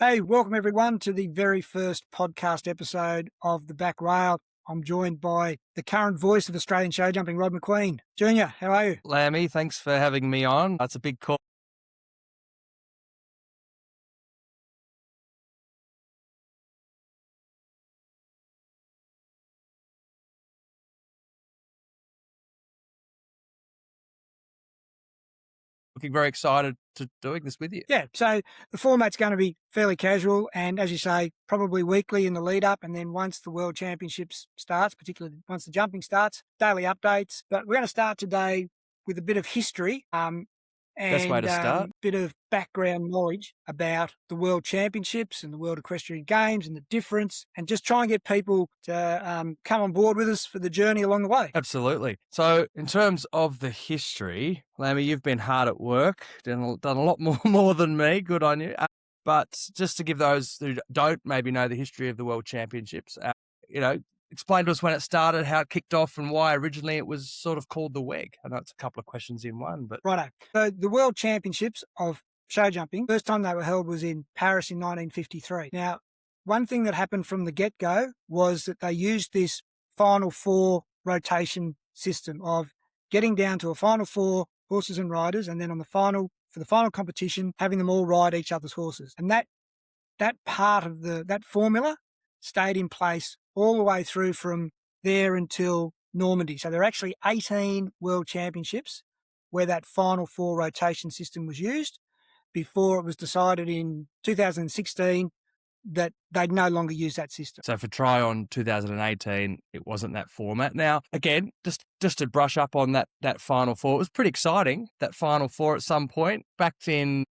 Hey, welcome everyone to the very first podcast episode of The Back Rail. I'm joined by the current voice of Australian show jumping, Rod McQueen. Junior, how are you? Lammy, thanks for having me on. That's a big call. Looking very excited to doing this with you. Yeah, so the format's going to be fairly casual and, as you say, probably weekly in the lead up. And then once the World Championships starts, particularly once the jumping starts, daily updates. But we're going to start today with a bit of history Best way to start. bit of background knowledge about the World Championships and the World Equestrian Games and the difference, and just try and get people to come on board with us for the journey along the way. Absolutely. So in terms of the history, Lammy, you've been hard at work, done a lot more than me. Good on you. But just to give those who don't maybe know the history of the World Championships, explain to us when it started, how it kicked off, and why originally it was sort of called the WEG. I know it's a couple of questions in one, but... Righto. So the World Championships of show jumping, first time they were held was in Paris in 1953. Now, one thing that happened from the get-go was that they used this final four rotation system of getting down to a final four horses and riders, and then for the final competition, having them all ride each other's horses. And that part of that formula stayed in place all the way through from there until Normandy. So there are actually 18 World Championships where that final four rotation system was used before it was decided in 2016 that they'd no longer use that system. So for Tryon 2018, it wasn't that format. Now, again, just to brush up on that Final Four, it was pretty exciting, that Final Four at some point, back in,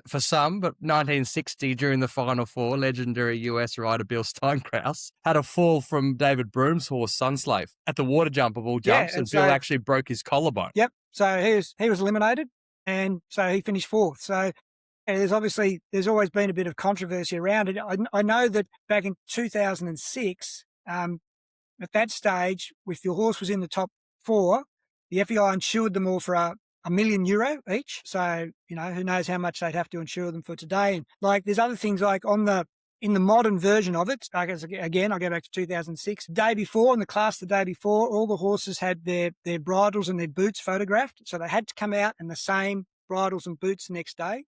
for some, but 1960 during the Final Four, legendary US rider Bill Steinkraus had a fall from David Broom's horse, Sunslave, at the water jump of all jumps, and Bill actually broke his collarbone. Yep, so he was eliminated, and so he finished fourth. So there's always been a bit of controversy around it. I know that back in 2006, at that stage, if your horse was in the top four, the FEI insured them all for €1 million each. So, who knows how much they'd have to insure them for today. And there's other things in the modern version of it, again, I go back to 2006, the day before, in the class the day before, all the horses had their bridles and their boots photographed. So they had to come out in the same bridles and boots the next day.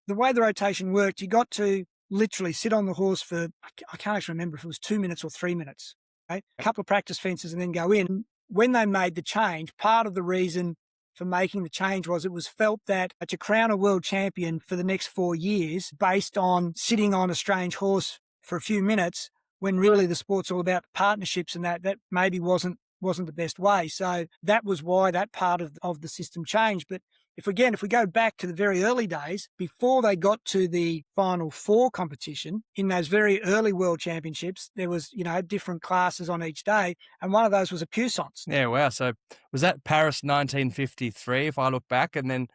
The way the rotation worked, you got to literally sit on the horse for, I can't actually remember if it was 2 minutes or 3 minutes, okay? A couple of practice fences and then go in. When they made the change, part of the reason for making the change was it was felt that to crown a world champion for the next 4 years based on sitting on a strange horse for a few minutes, when really the sport's all about partnerships, and that maybe wasn't the best way. So that was why that part of the system changed. But if we go back to the very early days, before they got to the Final Four competition, in those very early World Championships, there was, different classes on each day, and one of those was a puissance. Yeah, wow. So was that Paris 1953, if I look back, and then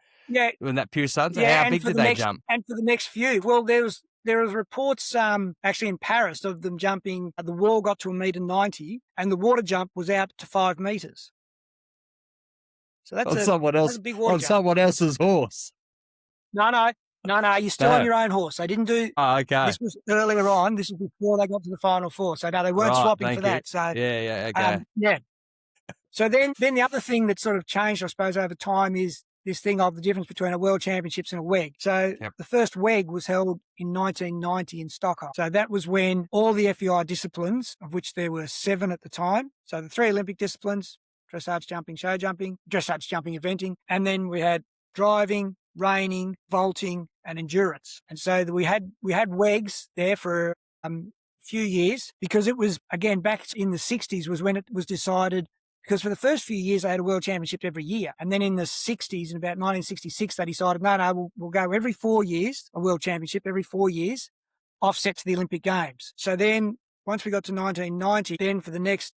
when that puissance, how big did they jump? And for the next few, well, there was reports actually in Paris of them jumping, the wall got to 1.90 meters, and the water jump was out to 5 meters. So that's that's a big water jump. Someone else's horse. No, you're still on your own horse. They didn't do. Oh, okay. This was earlier on. This was before they got to the Final Four. So no, they weren't swapping for that. So okay. So then the other thing that sort of changed, I suppose, over time is this thing of the difference between a World Championships and a WEG. So the first WEG was held in 1990 in Stockholm. So that was when all the FEI disciplines, of which there were 7 at the time, so the 3 Olympic disciplines, dressage jumping, show jumping, dressage jumping, eventing, and then we had driving, reining, vaulting, and endurance. And so we had WEGs there for a few years, because it was, again, back in the 60s was when it was decided, because for the first few years they had a World Championship every year. And then in the 60s, in about 1966, they decided, no, we'll go every 4 years, a World Championship every 4 years, offset to the Olympic Games. So then once we got to 1990, then for the next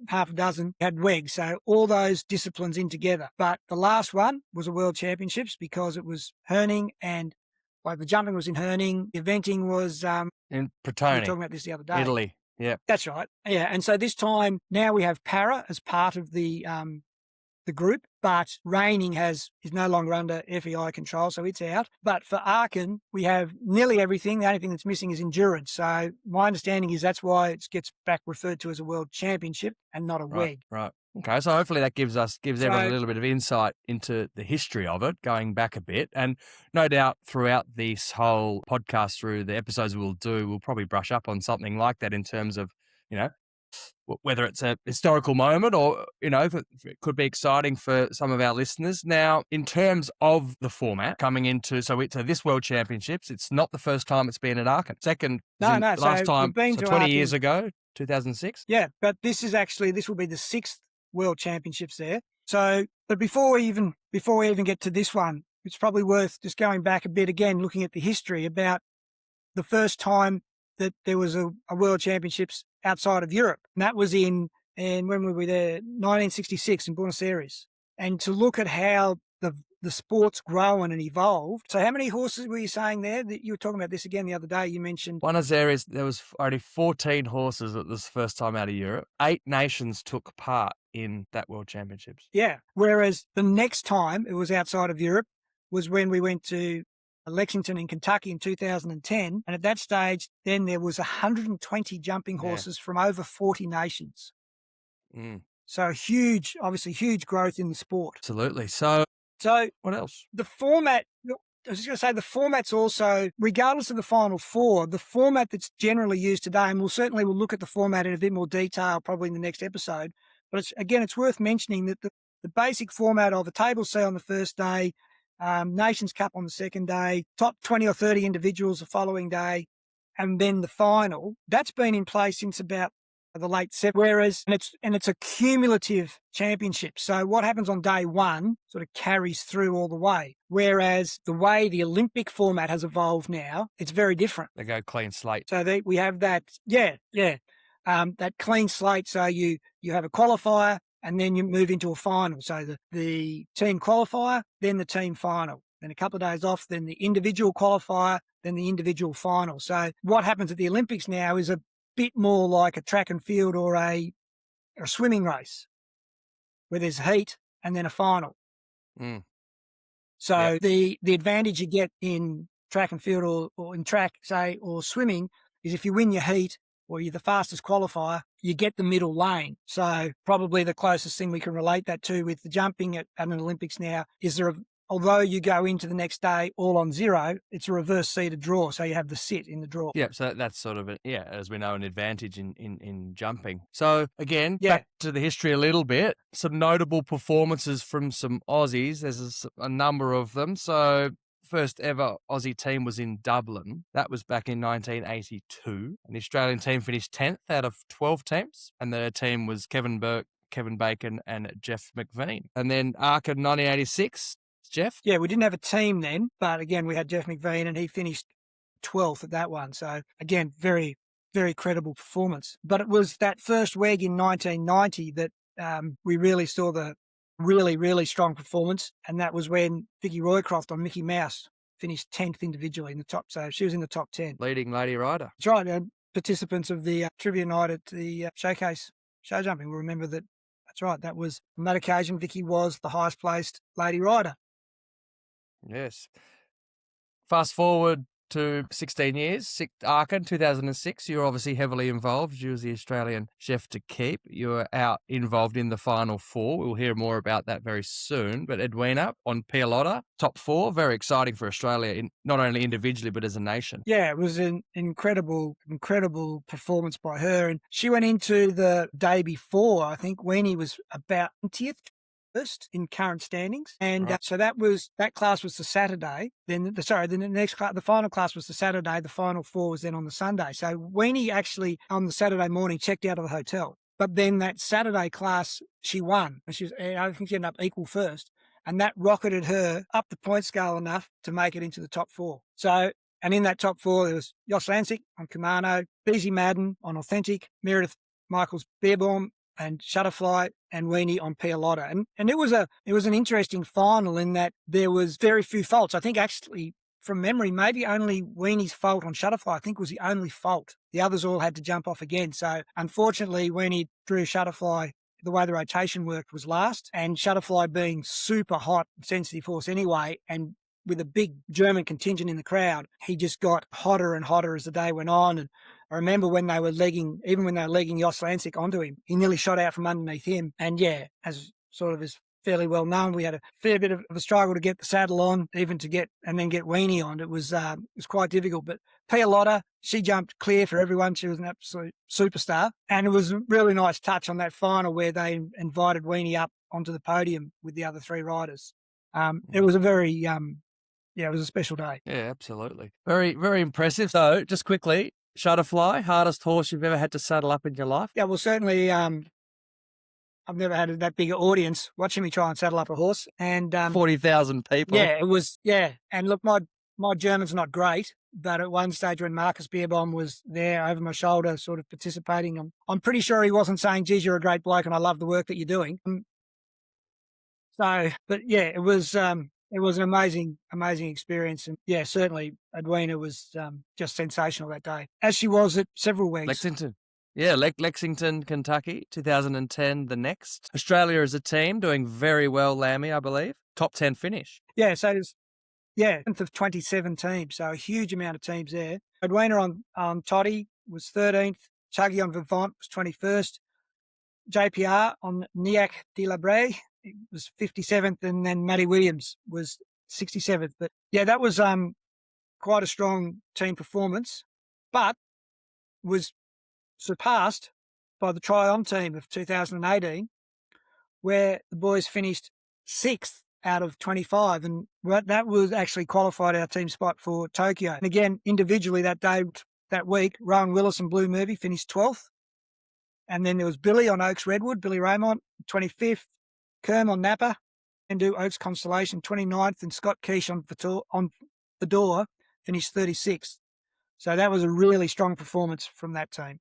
half a dozen had WEG. So all those disciplines in together. But the last one was a World Championships because it was Herning, and the jumping was in Herning. The eventing was in Pretoni. We were talking about this the other day. Italy. Yeah. That's right. Yeah. And so this time now we have Para as part of the the group, but reining is no longer under FEI control, so it's out. But for Aachen, we have nearly everything. The only thing that's missing is endurance. So my understanding is that's why it gets back referred to as a World Championship and not a WEG. Right. Okay, so hopefully that gives everyone a So- little bit of insight into the history of it, going back a bit. And no doubt throughout this whole podcast, through the episodes we'll do, we'll probably brush up on something like that in terms of, whether it's a historical moment or, it could be exciting for some of our listeners. Now, in terms of the format coming into, so this World Championships, it's not the first time it's been at Aachen. Second, No. last So time, we've been so to 20 Aachen. years ago, 2006. Yeah, but this will be the 6th World Championships there. So, but before we even get to this one, it's probably worth just going back a bit again, looking at the history about the first time that there was a World Championships outside of Europe. And that was and when were we there? 1966 in Buenos Aires. And to look at how the sport's grown and evolved. So how many horses were you saying there? That you were talking about this again the other day. You mentioned Buenos Aires, there was only 14 horses at this first time out of Europe. 8 nations took part in that World Championships. Yeah. Whereas the next time it was outside of Europe was when we went to Lexington in Kentucky in 2010. And at that stage, then there was 120 jumping horses from over 40 nations. Mm. So obviously huge growth in the sport. Absolutely. So what else? The format, I was just going to say, the format's also, regardless of the Final Four, the format that's generally used today, and we'll look at the format in a bit more detail probably in the next episode, but it's worth mentioning that the basic format of a table C on the first day, Nations Cup on the second day, top 20 or 30 individuals the following day, and then the final, that's been in place since about the late 70s, whereas, and it's a cumulative championship. So what happens on day one sort of carries through all the way. Whereas the way the Olympic format has evolved now, it's very different. They go clean slate. So we have that, that clean slate. So you have a qualifier and then you move into a final. So the team qualifier, then the team final. Then a couple of days off, then the individual qualifier, then the individual final. So what happens at the Olympics now is a bit more like a track and field or a swimming race where there's heat and then a final. Mm. So the advantage you get in track and field or in track, say, or swimming is if you win your heat or you're the fastest qualifier, you get the middle lane. So probably the closest thing we can relate that to with the jumping at an Olympics now is although you go into the next day all on zero, it's a reverse seeded draw. So you have the sit in the draw. Yeah, so that's sort of, as we know, an advantage in jumping. So again, back to the history a little bit, some notable performances from some Aussies. There's a number of them. So first ever Aussie team was in Dublin. That was back in 1982. And the Australian team finished 10th out of 12 teams. And the team was Kevin Burke, Kevin Bacon and Jeff McVean. And then Aachen 1986. Jeff? Yeah, we didn't have a team then, but again, we had Jeff McVean and he finished 12th at that one. So again, very, very credible performance. But it was that first WEG in 1990 that we really saw the really, really strong performance. And that was when Vicky Roycroft on Mickey Mouse finished 10th individually in the top. So she was in the top 10. Leading lady rider. That's right. Participants of the trivia night at the showcase show jumping will remember that. That's right. That was, on that occasion, Vicky was the highest placed lady rider. Yes. Fast forward to 16 years, Aachen, 2006. You were obviously heavily involved. You was the Australian chef to keep. You were out involved in the Final Four. We'll hear more about that very soon. But Edwina on Pialotta, top 4, very exciting for Australia, not only individually but as a nation. Yeah, it was an incredible performance by her. And she went into the day before, I think, Weenie was about 20th. In current standings, and so that class was the Saturday. Then the final class was the Saturday. The Final Four was then on the Sunday. So Weenie actually on the Saturday morning checked out of the hotel, but then that Saturday class she won. I think she ended up equal first, and that rocketed her up the point scale enough to make it into the top 4. So. And in that top 4, there was Josh Lansing on Kimano, Beezy Madden on Authentic, Meredith Michaels Beerbaum and Shutterfly and Weenie on Pialotta. And it was an interesting final in that there was very few faults. I think actually from memory, maybe only Weenie's fault on Shutterfly, I think was the only fault. The others all had to jump off again. So unfortunately, Weenie drew Shutterfly the way the rotation worked was last, and Shutterfly being super hot, sensitive horse anyway, and with a big German contingent in the crowd, he just got hotter and hotter as the day went on. And I remember when they were legging Jos Lancic onto him, he nearly shot out from underneath him. And yeah, as sort of is fairly well known, we had a fair bit of a struggle to get the saddle on, even to get Weenie on. It was quite difficult. But Pia Lotta, she jumped clear for everyone. She was an absolute superstar. And it was a really nice touch on that final where they invited Weenie up onto the podium with the other three riders. It was a very it was a special day. Yeah, absolutely. Very, very impressive. So, just quickly, Shutterfly, hardest horse you've ever had to saddle up in your life? Yeah, well, certainly I've never had that big audience watching me try and saddle up a horse. And 40,000 people. Yeah, it was, And look, my German's not great, but at one stage when Marcus Beerbaum was there over my shoulder sort of participating, I'm pretty sure he wasn't saying, geez, you're a great bloke and I love the work that you're doing. But yeah, it was an amazing experience. And yeah, certainly Edwina was just sensational that day, as she was at several weeks. Lexington. Yeah, Lexington, Kentucky, 2010, the next. Australia as a team doing very well, Lammy, I believe. Top 10 finish. Yeah, so it was, 10th of 27 teams, so a huge amount of teams there. Edwina on Toddy was 13th. Chuggy on Vivant was 21st. JPR on Niac de la Bray was 57th, and then Matty Williams was 67th. But yeah, that was quite a strong team performance, but was surpassed by the Try-On team of 2018, where the boys finished 6th out of 25, and that was actually qualified our team spot for Tokyo. And again, individually that week, Rowan Willis and Blue Movie finished 12th. And then there was Billy on Oaks Redwood, Billy Raymond, 25th, Kerm on Napa, and do Oaks Constellation, 29th, and Scott Keish on Fedor finished 36th. So that was a really strong performance from that team.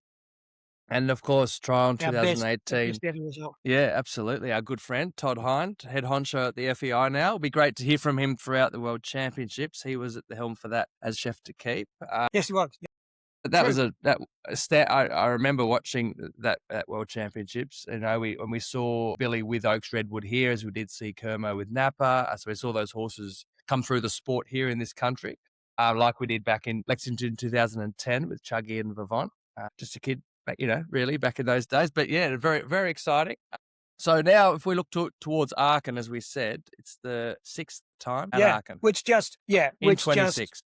And of course, Try-On 2018. Best ever result. Yeah, absolutely. Our good friend, Todd Hind, head honcho at the FEI now. It'll be great to hear from him throughout the World Championships. He was at the helm for that as chef to keep. Yes, he was. Yeah. That was a stat. I remember watching that World Championships. You know, when we saw Billy with Oaks Redwood here, as we did see Kermo with Napa, so we saw those horses come through the sport here in this country, like we did back in Lexington 2010 with Chuggy and Vivant. Just a kid, really back in those days. But yeah, very, very exciting. So now, if we look towards Aachen, as we said, it's the 6th time at Aachen. Which just in 26.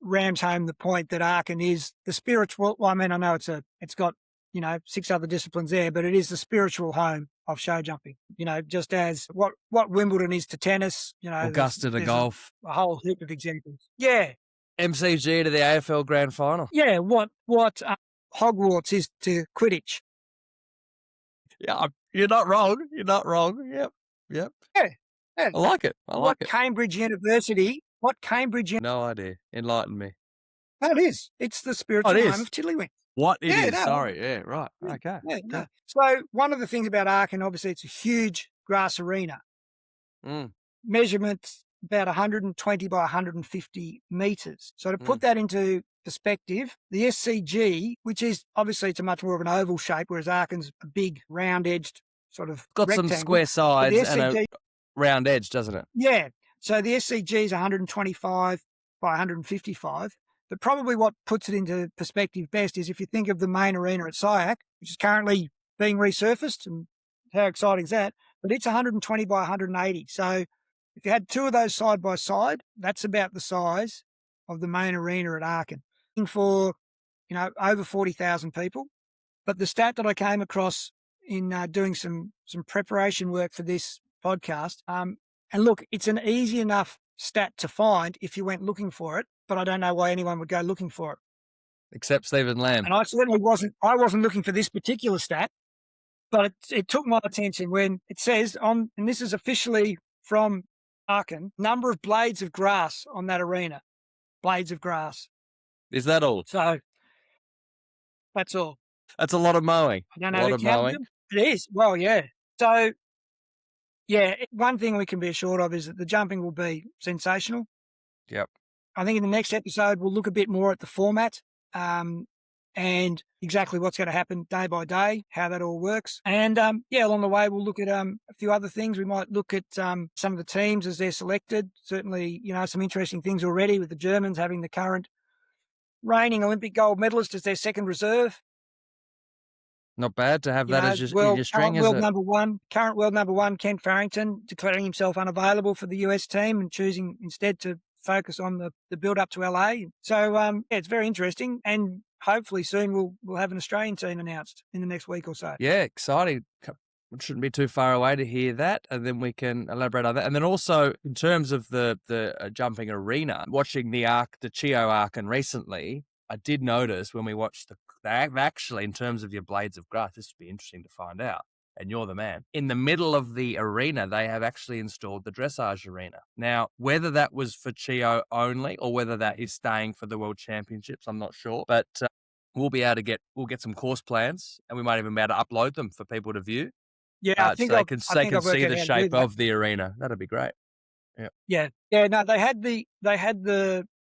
Rams home the point that Aachen is the spiritual. Well, I mean, I know it's got 6 other disciplines there, but it is the spiritual home of show jumping. Just as what Wimbledon is to tennis. Augusta to golf. A whole heap of examples. Yeah. MCG to the AFL Grand Final. Yeah. What Hogwarts is to Quidditch. Yeah, you're not wrong. Yep. Yeah. I like it. What Cambridge University? No idea. Enlighten me. Oh, it is. It's the spiritual home of Tiddlywinks. What it is? Sorry. Yeah, right. Okay. Yeah, no. So one of the things about Aachen, obviously, it's a huge grass arena. Measurements about 120 by 150 metres. So to put that into perspective, the SCG, which is obviously it's a much more of an oval shape, whereas Aachen's a big round-edged sort of got rectangle. Some square sides and a round edge, doesn't it? Yeah. So the SCG is 125 by 155. But probably what puts it into perspective best is if you think of the main arena at SIAC, which is currently being resurfaced, and how exciting is that? But it's 120 by 180. So if you had 2 of those side by side, that's about the size of the main arena at Aachen. For, over 40,000 people. But the stat that I came across in doing some preparation work for this podcast, and look, it's an easy enough stat to find if you went looking for it, but I don't know why anyone would go looking for it. Except Stephen Lamb. And I certainly wasn't looking for this particular stat, but it took my attention when it says and this is officially from Aachen, number of blades of grass on that arena. Blades of grass. Is that all? So that's all. That's a lot of mowing. I don't know how to count them. It is. Well, yeah. So, yeah, one thing we can be assured of is that the jumping will be sensational. Yep. I think in the next episode, we'll look a bit more at the format and and exactly what's going to happen day by day, how that all works. And along the way, we'll look at a few other things. We might look at some of the teams as they're selected. Certainly, some interesting things already with the Germans having the current reigning Olympic gold medalist as their second reserve. Not bad to have that as your string, is it? Current world number one, Ken Farrington, declaring himself unavailable for the US team and choosing instead to focus on the build up to LA. So it's very interesting, and hopefully soon we'll have an Australian team announced in the next week or so. Yeah, exciting. It shouldn't be too far away to hear that, and then we can elaborate on that. And then also in terms of the jumping arena, watching the Chio arc, and recently I did notice when we watched actually in terms of your blades of grass, this would be interesting to find out. And you're the man. In the middle of the arena, they have actually installed the dressage arena. Now, whether that was for Chio only or whether that is staying for the World Championships, I'm not sure. But we'll get some course plans, and we might even be able to upload them for people to view. Yeah, I think so they can see the shape of the arena. That'd be great. Yeah. No, they had the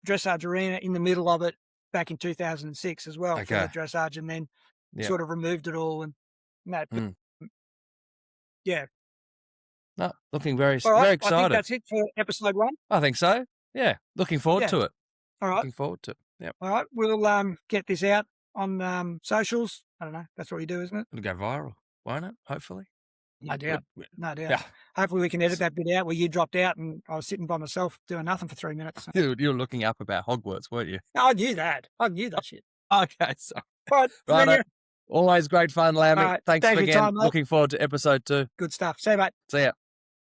dressage arena in the middle of it back in 2006 as well for the dressage, and then sort of removed it all and that. But, yeah. No, looking very all right, very excited. I think that's it for episode 1. I think so. Yeah, looking forward to it. All right. Looking forward to it. Yeah. All right, we'll get this out on socials. I don't know. That's what we do, isn't it? It'll go viral, won't it? Hopefully. No doubt. No doubt. Yeah. Hopefully we can edit that bit out where you dropped out and I was sitting by myself doing nothing for 3 minutes. You were looking up about Hogwarts, weren't you? I knew that. Shit. Okay, so. All right. Always great fun, Lammy. Right, Thanks again. time, Looking forward to episode 2. Good stuff. See you, mate. See ya.